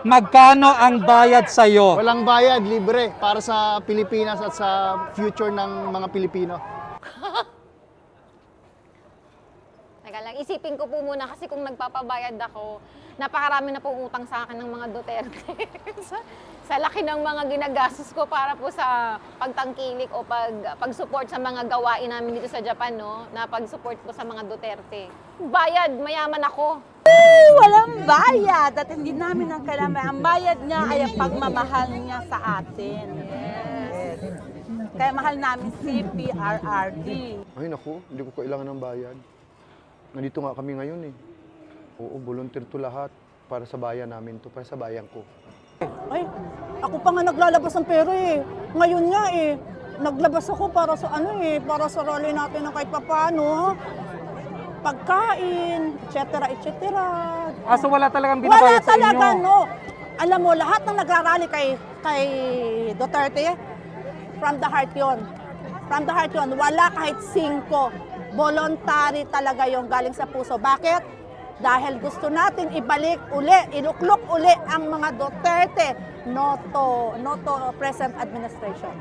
Magkano ang bayad sa'yo? Walang bayad, libre para sa Pilipinas at sa future ng mga Pilipino. Teka lang, isipin ko po muna kasi kung nagpapabayad ako, napakarami na pong utang sa akin ng mga Duterte. sa laki ng mga ginagastos ko para po sa pagtangkilik o pag-support sa mga gawain namin dito sa Japan, no? Na pag-support po sa mga Duterte. Bayad, mayaman ako. Walang bayad at hindi namin ang kailangan. Ang bayad niya ay ang pagmamahal niya sa atin. Yes. Kaya mahal namin si PRRD. Ay naku, hindi ko kailangan ng bayad. Nandito nga kami ngayon eh. Oo, volunteer to lahat para sa bayan namin to, para sa bayan ko. Ay, ako pa nga naglalabas ng pera eh. Ngayon nga eh, naglabas ako para sa ano eh, para sa rally natin ng kahit papano. Pagkain, etc. etc. So wala talagang Wala binabayad sa talaga, inyo? no. Alam mo, lahat ng nagrarally kay Duterte, from the heart yon. From the heart yon, wala kahit 5. Voluntary talaga yung galing sa puso. Bakit? Dahil gusto natin ibalik uli, iluklok uli ang mga Duterte, no to present administration.